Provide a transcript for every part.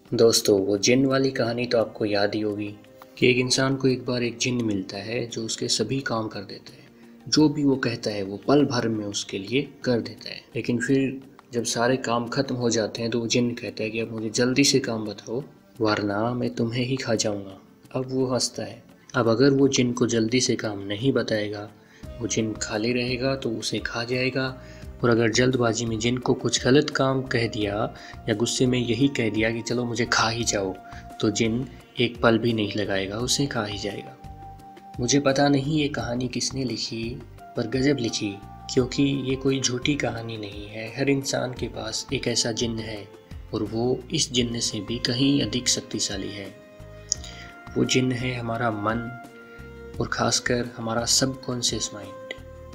दोस्तों, वो जिन वाली कहानी तो आपको याद ही होगी कि एक इंसान को एक बार एक जिन मिलता है जो उसके सभी काम कर देता है। जो भी वो कहता है वो पल भर में उसके लिए कर देता है। लेकिन फिर जब सारे काम खत्म हो जाते हैं तो वो जिन कहता है कि अब मुझे जल्दी से काम बताओ वरना मैं तुम्हें ही खा जाऊंगा। अब वो हंसता है। अब अगर वो जिन को जल्दी से काम नहीं बताएगा, वो जिन खाली रहेगा तो उसे खा जाएगा। और अगर जल्दबाजी में जिन को कुछ गलत काम कह दिया या गुस्से में यही कह दिया कि चलो मुझे खा ही जाओ, तो जिन एक पल भी नहीं लगाएगा, उसे खा ही जाएगा। मुझे पता नहीं ये कहानी किसने लिखी, पर गजब लिखी, क्योंकि ये कोई झूठी कहानी नहीं है। हर इंसान के पास एक ऐसा जिन्न है और वो इस जिन्न से भी कहीं अधिक शक्तिशाली है। वो जिन्न है हमारा मन और ख़ासकर हमारा सबकॉन्शियस माइंड।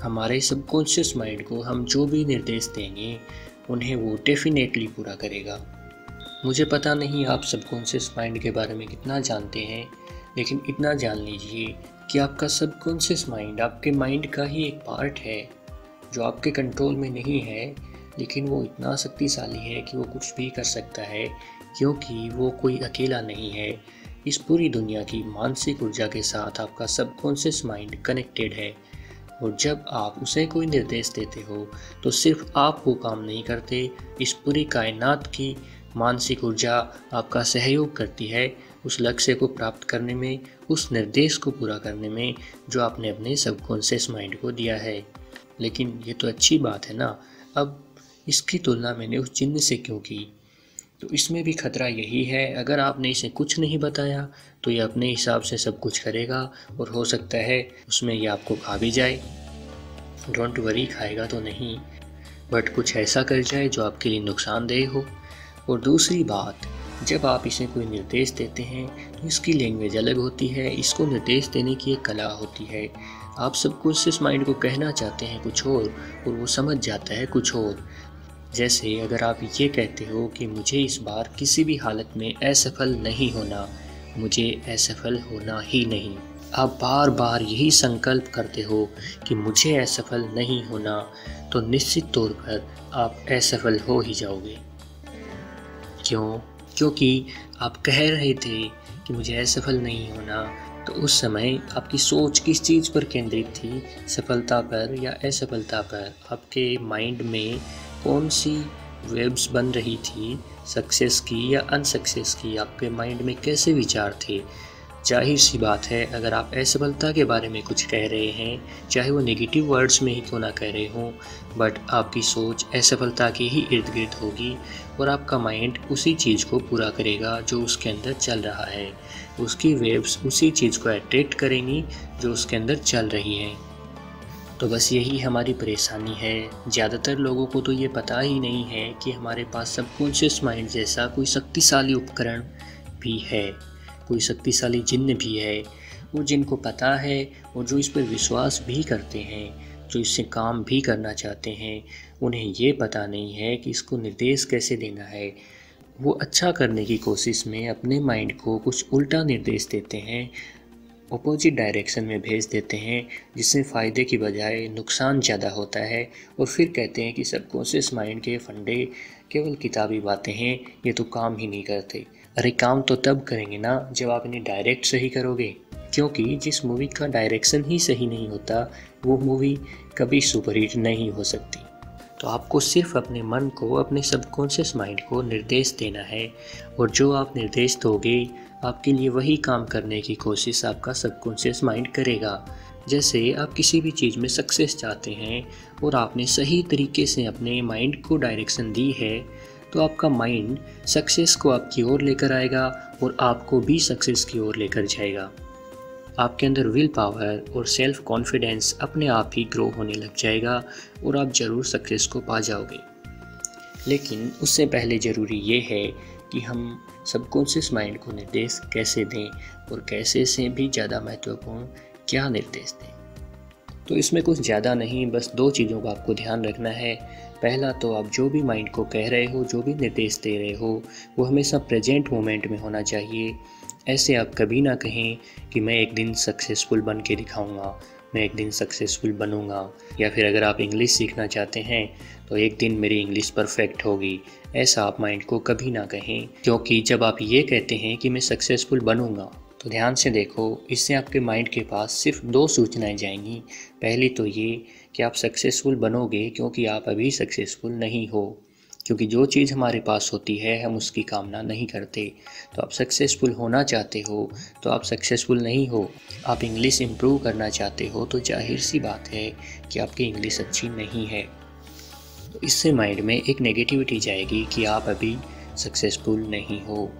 हमारे सबकॉन्शियस माइंड को हम जो भी निर्देश देंगे उन्हें वो डेफिनेटली पूरा करेगा। मुझे पता नहीं आप सबकॉन्शियस माइंड के बारे में कितना जानते हैं, लेकिन इतना जान लीजिए कि आपका सबकॉन्शियस माइंड आपके माइंड का ही एक पार्ट है जो आपके कंट्रोल में नहीं है, लेकिन वो इतना शक्तिशाली है कि वो कुछ भी कर सकता है, क्योंकि वो कोई अकेला नहीं है। इस पूरी दुनिया की मानसिक ऊर्जा के साथ आपका सबकॉन्शियस माइंड कनेक्टेड है। और जब आप उसे कोई निर्देश देते हो तो सिर्फ आप वो काम नहीं करते, इस पूरी कायनात की मानसिक ऊर्जा आपका सहयोग करती है उस लक्ष्य को प्राप्त करने में, उस निर्देश को पूरा करने में जो आपने अपने सबकॉन्शियस माइंड को दिया है। लेकिन ये तो अच्छी बात है ना। अब इसकी तुलना मैंने उस जिन्न से क्यों की? तो इसमें भी खतरा यही है, अगर आपने इसे कुछ नहीं बताया तो ये अपने हिसाब से सब कुछ करेगा और हो सकता है उसमें ये आपको खा भी जाए। डोंट वरी, खाएगा तो नहीं, बट कुछ ऐसा कर जाए जो आपके लिए नुकसानदेह हो। और दूसरी बात, जब आप इसे कोई निर्देश देते हैं तो इसकी लैंग्वेज अलग होती है, इसको निर्देश देने की एक कला होती है। आप सबकॉन्शियस माइंड को कहना चाहते हैं कुछ और वो समझ जाता है कुछ और। जैसे अगर आप ये कहते हो कि मुझे इस बार किसी भी हालत में असफल नहीं होना, मुझे असफल होना ही नहीं, आप बार बार यही संकल्प करते हो कि मुझे असफल नहीं होना, तो निश्चित तौर पर आप असफल हो ही जाओगे। क्यों? क्योंकि आप कह रहे थे कि मुझे असफल नहीं होना, तो उस समय आपकी सोच किस चीज़ पर केंद्रित थी? सफलता पर या असफलता पर? आपके माइंड में कौन सी वेव्स बन रही थी, सक्सेस की या अनसक्सेस की? आपके माइंड में कैसे विचार थे? जाहिर सी बात है, अगर आप असफलता के बारे में कुछ कह रहे हैं, चाहे वो नेगेटिव वर्ड्स में ही क्यों ना कह रहे हों, बट आपकी सोच असफलता के ही इर्द गिर्द होगी और आपका माइंड उसी चीज़ को पूरा करेगा जो उसके अंदर चल रहा है। उसकी वेव्स उसी चीज़ को अट्रैक्ट करेंगी जो उसके अंदर चल रही है। तो बस यही हमारी परेशानी है। ज़्यादातर लोगों को तो ये पता ही नहीं है कि हमारे पास सबकॉन्शियस माइंड जैसा कोई शक्तिशाली उपकरण भी है, कोई शक्तिशाली जिन्न भी है। वो जिनको पता है और जो इस पर विश्वास भी करते हैं, जो इससे काम भी करना चाहते हैं, उन्हें ये पता नहीं है कि इसको निर्देश कैसे देना है। वो अच्छा करने की कोशिश में अपने माइंड को कुछ उल्टा निर्देश देते हैं, अपोजिट डायरेक्शन में भेज देते हैं, जिससे फ़ायदे की बजाय नुकसान ज़्यादा होता है। और फिर कहते हैं कि सबकॉन्शियस माइंड के फंडे केवल किताबी बातें हैं, ये तो काम ही नहीं करते। अरे काम तो तब करेंगे ना जब आप इन्हें डायरेक्ट सही करोगे, क्योंकि जिस मूवी का डायरेक्शन ही सही नहीं होता वो मूवी कभी सुपरहिट नहीं हो सकती। तो आपको सिर्फ अपने मन को, अपने सबकॉन्शियस माइंड को निर्देश देना है, और जो आप निर्देश दोगे आपके लिए वही काम करने की कोशिश आपका सबकॉन्शियस माइंड करेगा। जैसे आप किसी भी चीज़ में सक्सेस चाहते हैं और आपने सही तरीके से अपने माइंड को डायरेक्शन दी है, तो आपका माइंड सक्सेस को आपकी ओर लेकर आएगा और आपको भी सक्सेस की ओर लेकर जाएगा। आपके अंदर विल पावर और सेल्फ कॉन्फिडेंस अपने आप ही ग्रो होने लग जाएगा और आप ज़रूर सक्सेस को पा जाओगे। लेकिन उससे पहले ज़रूरी ये है कि हम सबकॉन्शियस माइंड को निर्देश कैसे दें, और कैसे से भी ज़्यादा महत्वपूर्ण क्या निर्देश दें। तो इसमें कुछ ज़्यादा नहीं, बस दो चीज़ों का आपको ध्यान रखना है। पहला तो आप जो भी माइंड को कह रहे हो, जो भी निर्देश दे रहे हो, वो हमेशा प्रेजेंट मोमेंट में होना चाहिए। ऐसे आप कभी ना कहें कि मैं एक दिन सक्सेसफुल बन के दिखाऊंगा, मैं एक दिन सक्सेसफुल बनूंगा, या फिर अगर आप इंग्लिश सीखना चाहते हैं तो एक दिन मेरी इंग्लिश परफेक्ट होगी। ऐसा आप माइंड को कभी ना कहें, क्योंकि जब आप ये कहते हैं कि मैं सक्सेसफुल बनूंगा, तो ध्यान से देखो, इससे आपके माइंड के पास सिर्फ दो सूचनाएं जाएंगी। पहली तो ये कि आप सक्सेसफुल बनोगे क्योंकि आप अभी सक्सेसफुल नहीं हो, क्योंकि जो चीज़ हमारे पास होती है हम उसकी कामना नहीं करते। तो आप सक्सेसफुल होना चाहते हो तो आप सक्सेसफुल नहीं हो। आप इंग्लिश इम्प्रूव करना चाहते हो तो जाहिर सी बात है कि आपकी इंग्लिश अच्छी नहीं है। तो इससे माइंड में एक नेगेटिविटी जाएगी कि आप अभी सक्सेसफुल नहीं हो।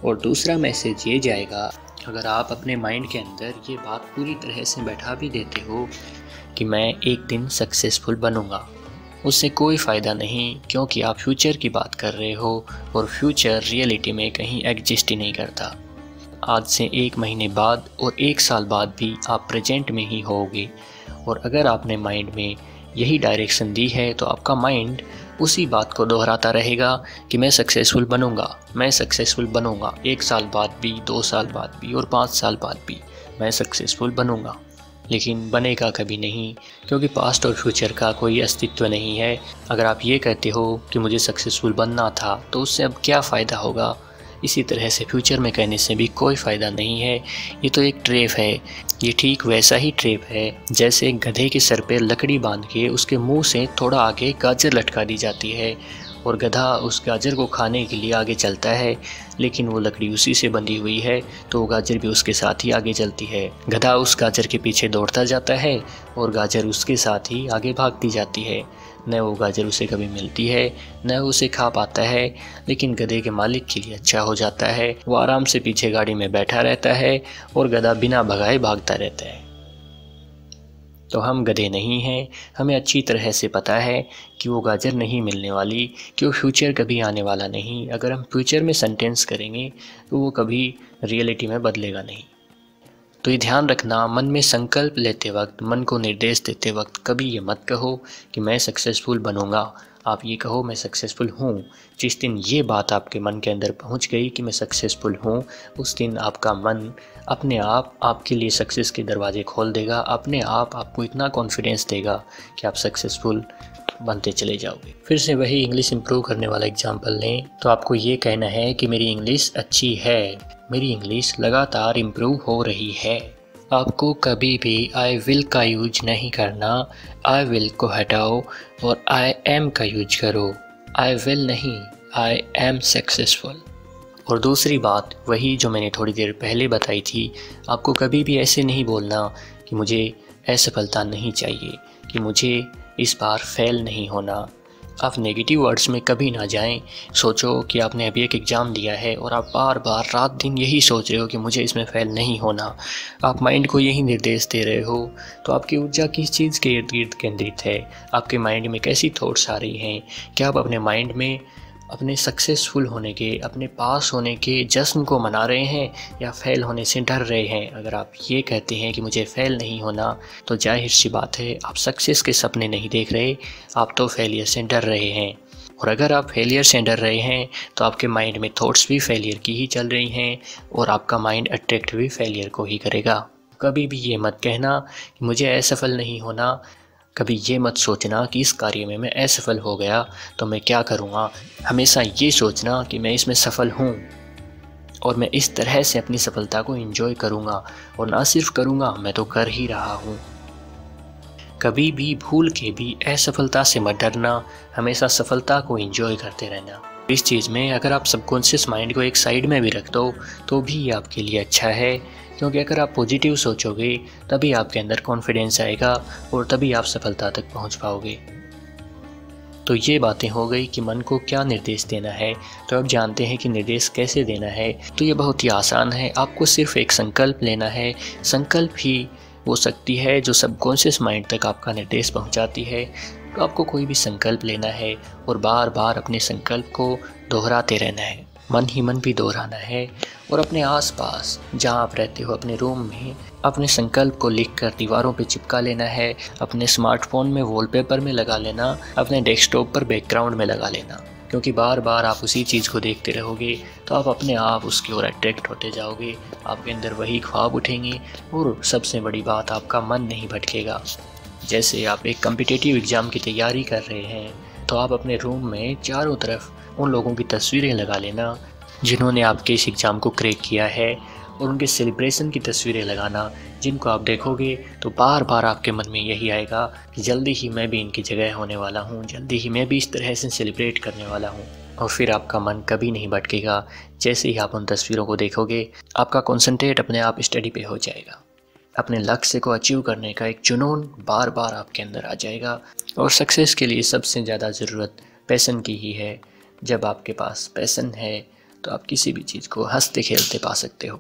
और दूसरा मैसेज ये जाएगा, अगर आप अपने माइंड के अंदर ये बात पूरी तरह से बैठा भी देते हो कि मैं एक दिन सक्सेसफुल बनूंगा, उससे कोई फ़ायदा नहीं, क्योंकि आप फ्यूचर की बात कर रहे हो और फ्यूचर रियलिटी में कहीं एग्जिस्ट ही नहीं करता। आज से 1 महीने बाद और 1 साल बाद भी आप प्रेजेंट में ही होगे। और अगर आपने माइंड में यही डायरेक्शन दी है तो आपका माइंड उसी बात को दोहराता रहेगा कि मैं सक्सेसफुल बनूंगा, मैं सक्सेसफुल बनूंगा, 1 साल बाद भी, 2 साल बाद भी और 5 साल बाद भी मैं सक्सेसफुल बनूंगा। लेकिन बनेगा कभी नहीं, क्योंकि पास्ट और फ्यूचर का कोई अस्तित्व नहीं है। अगर आप ये कहते हो कि मुझे सक्सेसफुल बनना था तो उससे अब क्या फ़ायदा होगा। इसी तरह से फ्यूचर में कहने से भी कोई फ़ायदा नहीं है। ये तो एक ट्रैप है। ये ठीक वैसा ही ट्रैप है जैसे गधे के सर पे लकड़ी बांध के उसके मुंह से थोड़ा आगे गाजर लटका दी जाती है और गधा उस गाजर को खाने के लिए आगे चलता है, लेकिन वो लकड़ी उसी से बंधी हुई है तो वो गाजर भी उसके साथ ही आगे चलती है। गधा उस गाजर के पीछे दौड़ता जाता है और गाजर उसके साथ ही आगे भागती जाती है। न वो गाजर उसे कभी मिलती है न उसे खा पाता है, लेकिन गधे के मालिक के लिए अच्छा हो जाता है। वो आराम से पीछे गाड़ी में बैठा रहता है और गधा बिना भगाए भागता रहता है। तो हम गधे नहीं हैं, हमें अच्छी तरह से पता है कि वो गाजर नहीं मिलने वाली, कि वो फ्यूचर कभी आने वाला नहीं। अगर हम फ्यूचर में सेंटेंस करेंगे तो वो कभी रियलिटी में बदलेगा नहीं। तो ये ध्यान रखना, मन में संकल्प लेते वक्त, मन को निर्देश देते वक्त कभी ये मत कहो कि मैं सक्सेसफुल बनूंगा। आप ये कहो मैं सक्सेसफुल हूँ। जिस दिन ये बात आपके मन के अंदर पहुँच गई कि मैं सक्सेसफुल हूँ, उस दिन आपका मन अपने आप आपके लिए सक्सेस के दरवाजे खोल देगा। अपने आप आपको इतना कॉन्फिडेंस देगा कि आप सक्सेसफुल बनते चले जाओगे। फिर से वही इंग्लिश इम्प्रूव करने वाला एग्जाम्पल लें तो आपको ये कहना है कि मेरी इंग्लिश अच्छी है, मेरी इंग्लिश लगातार इम्प्रूव हो रही है। आपको कभी भी आई विल का यूज नहीं करना। आई विल को हटाओ और आई एम का यूज करो। आई विल नहीं, आई एम सक्सेसफुल। और दूसरी बात वही जो मैंने थोड़ी देर पहले बताई थी, आपको कभी भी ऐसे नहीं बोलना कि मुझे असफलता नहीं चाहिए, कि मुझे इस बार फेल नहीं होना। आप नेगेटिव वर्ड्स में कभी ना जाएं। सोचो कि आपने अभी एक एग्ज़ाम दिया है और आप बार बार रात दिन यही सोच रहे हो कि मुझे इसमें फेल नहीं होना। आप माइंड को यही निर्देश दे रहे हो। तो आपकी ऊर्जा किस चीज़ के इर्द गिर्द केंद्रित है? आपके माइंड में कैसी थॉट्स आ रही हैं? क्या आप अपने माइंड में अपने सक्सेसफुल होने के, अपने पास होने के जश्न को मना रहे हैं या फेल होने से डर रहे हैं? अगर आप ये कहते हैं कि मुझे फेल नहीं होना, तो जाहिर सी बात है आप सक्सेस के सपने नहीं देख रहे, आप तो फेलियर से डर रहे हैं। और अगर आप फेलियर से डर रहे हैं तो आपके माइंड में थॉट्स भी फेलियर की ही चल रही हैं और आपका माइंड अट्रैक्ट भी फेलियर को ही करेगा। कभी भी ये मत कहना कि मुझे असफल नहीं होना। कभी ये मत सोचना कि इस कार्य में मैं असफल हो गया तो मैं क्या करूँगा। हमेशा ये सोचना कि मैं इसमें सफल हूँ और मैं इस तरह से अपनी सफलता को एंजॉय करूँगा, और ना सिर्फ करूँगा, मैं तो कर ही रहा हूँ। कभी भी भूल के भी असफलता से मत डरना, हमेशा सफलता को एंजॉय करते रहना। इस चीज़ में अगर आप सबकॉन्शियस माइंड को एक साइड में भी रख दो तो भी ये आपके लिए अच्छा है, क्योंकि अगर आप पॉजिटिव सोचोगे तभी आपके अंदर कॉन्फिडेंस आएगा और तभी आप सफलता तक पहुंच पाओगे। तो ये बातें हो गई कि मन को क्या निर्देश देना है। तो अब जानते हैं कि निर्देश कैसे देना है। तो ये बहुत ही आसान है। आपको सिर्फ एक संकल्प लेना है। संकल्प ही वो शक्ति है जो सबकॉन्शियस माइंड तक आपका निर्देश पहुंचाती है। तो आपको कोई भी संकल्प लेना है और बार बार अपने संकल्प को दोहराते रहना है। मन ही मन भी दोहराना है और अपने आसपास जहाँ आप रहते हो, अपने रूम में अपने संकल्प को लिखकर दीवारों पे चिपका लेना है। अपने स्मार्टफोन में वॉलपेपर में लगा लेना, अपने डेस्कटॉप पर बैकग्राउंड में लगा लेना। क्योंकि बार बार आप उसी चीज़ को देखते रहोगे तो आप अपने आप उसकी ओर अट्रैक्ट होते जाओगे, आपके अंदर वही ख्वाब उठेंगे और सबसे बड़ी बात, आपका मन नहीं भटकेगा। जैसे आप एक कॉम्पिटिटिव एग्ज़ाम की तैयारी कर रहे हैं तो आप अपने रूम में चारों तरफ उन लोगों की तस्वीरें लगा लेना जिन्होंने आपके इस एग्ज़ाम को क्रैक किया है, और उनके सेलिब्रेशन की तस्वीरें लगाना जिनको आप देखोगे तो बार बार आपके मन में यही आएगा कि जल्दी ही मैं भी इनकी जगह होने वाला हूँ, जल्दी ही मैं भी इस तरह से सेलिब्रेट करने वाला हूँ। और फिर आपका मन कभी नहीं भटकेगा। जैसे ही आप उन तस्वीरों को देखोगे आपका कॉन्सेंट्रेट अपने आप स्टडी पे हो जाएगा, अपने लक्ष्य को अचीव करने का एक जुनून बार बार आपके अंदर आ जाएगा। और सक्सेस के लिए सबसे ज़्यादा ज़रूरत पैशन की ही है। जब आपके पास पैशन है तो आप किसी भी चीज़ को हंसते खेलते पा सकते हो।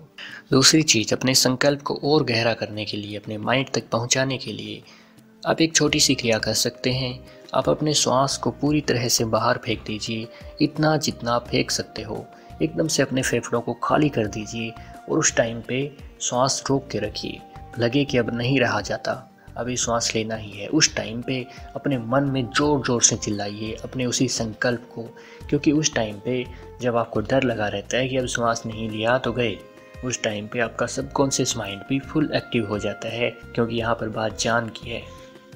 दूसरी चीज़, अपने संकल्प को और गहरा करने के लिए, अपने माइंड तक पहुंचाने के लिए आप एक छोटी सी क्रिया कर सकते हैं। आप अपने श्वास को पूरी तरह से बाहर फेंक दीजिए, इतना जितना आप फेंक सकते हो। एकदम से अपने फेफड़ों को खाली कर दीजिए और उस टाइम पे श्वास रोक के रखिए। लगे कि अब नहीं रहा जाता, अभी श्वास लेना ही है, उस टाइम पे अपने मन में ज़ोर ज़ोर से चिल्लाइए अपने उसी संकल्प को। क्योंकि उस टाइम पे जब आपको डर लगा रहता है कि अब श्वास नहीं लिया तो गए, उस टाइम पे आपका सबकॉन्शियस माइंड भी फुल एक्टिव हो जाता है, क्योंकि यहाँ पर बात जान की है।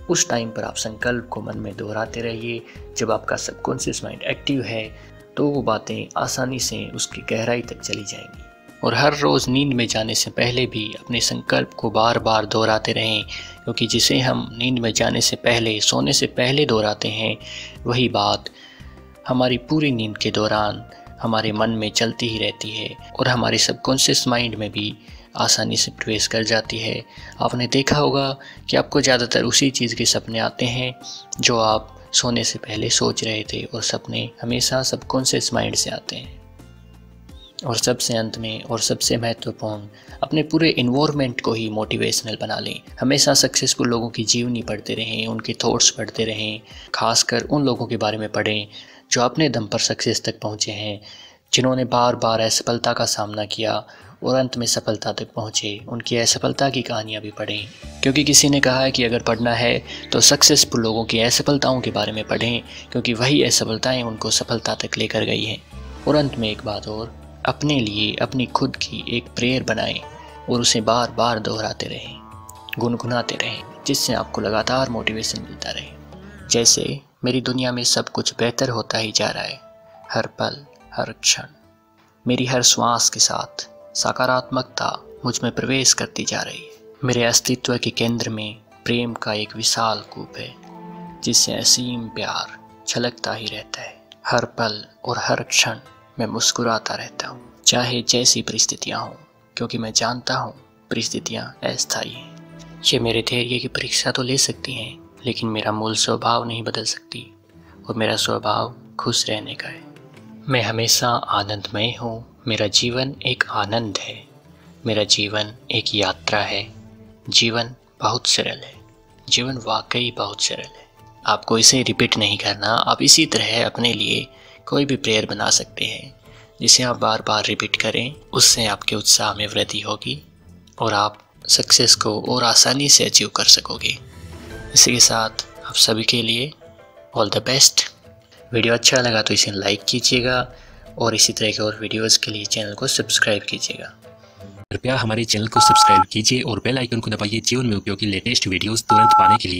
उस टाइम पर आप संकल्प को मन में दोहराते रहिए। जब आपका सबकॉन्शियस माइंड एक्टिव है तो वो बातें आसानी से उसकी गहराई तक चली जाएंगी। और हर रोज़ नींद में जाने से पहले भी अपने संकल्प को बार बार दोहराते रहें, क्योंकि जिसे हम नींद में जाने से पहले, सोने से पहले दोहराते हैं, वही बात हमारी पूरी नींद के दौरान हमारे मन में चलती ही रहती है और हमारे सबकॉन्शियस माइंड में भी आसानी से प्रवेश कर जाती है। आपने देखा होगा कि आपको ज़्यादातर उसी चीज़ के सपने आते हैं जो आप सोने से पहले सोच रहे थे, और सपने हमेशा सबकॉन्शियस माइंड से आते हैं। और सबसे अंत में और सबसे महत्वपूर्ण, अपने पूरे इन्वायरमेंट को ही मोटिवेशनल बना लें। हमेशा सक्सेसफुल लोगों की जीवनी पढ़ते रहें, उनके थॉट्स पढ़ते रहें। खासकर उन लोगों के बारे में पढ़ें जो अपने दम पर सक्सेस तक पहुँचे हैं, जिन्होंने बार बार असफलता का सामना किया और अंत में सफलता तक पहुँचे। उनकी असफलता की कहानियाँ भी पढ़ें, क्योंकि किसी ने कहा है कि अगर पढ़ना है तो सक्सेसफुल लोगों की असफलताओं के बारे में पढ़ें, क्योंकि वही असफलताएँ उनको सफलता तक लेकर गई हैं। और अंत में एक बात और, अपने लिए अपनी खुद की एक प्रेयर बनाएं और उसे बार बार दोहराते रहें, गुनगुनाते रहें, जिससे आपको लगातार मोटिवेशन मिलता रहे। जैसे मेरी दुनिया में सब कुछ बेहतर होता ही जा रहा है, हर पल हर क्षण मेरी हर श्वास के साथ सकारात्मकता मुझ में प्रवेश करती जा रही है। मेरे अस्तित्व के केंद्र में प्रेम का एक विशाल कूप है, जिससे असीम प्यार छलकता ही रहता है। हर पल और हर क्षण मैं मुस्कुराता रहता हूँ, चाहे जैसी परिस्थितियाँ हों, क्योंकि मैं जानता हूँ परिस्थितियाँ अस्थायी हैं। ये मेरे धैर्य की परीक्षा तो ले सकती हैं, लेकिन मेरा मूल स्वभाव नहीं बदल सकती, और मेरा स्वभाव खुश रहने का है। मैं हमेशा आनंदमय हूँ। मेरा जीवन एक आनंद है। मेरा जीवन एक यात्रा है। जीवन बहुत सरल है। जीवन वाकई बहुत सरल है। आपको इसे रिपीट नहीं करना। आप इसी तरह अपने लिए कोई भी प्रेयर बना सकते हैं, जिसे आप बार बार रिपीट करें। उससे आपके उत्साह में वृद्धि होगी और आप सक्सेस को और आसानी से अचीव कर सकोगे। इसी के साथ आप सभी के लिए ऑल द बेस्ट। वीडियो अच्छा लगा तो इसे लाइक कीजिएगा और इसी तरह के और वीडियोज़ के लिए चैनल को सब्सक्राइब कीजिएगा। कृपया हमारे चैनल को सब्सक्राइब कीजिए और बेल आइकन को दबाइए जीवन में उपयोगी लेटेस्ट वीडियोस तुरंत पाने के लिए।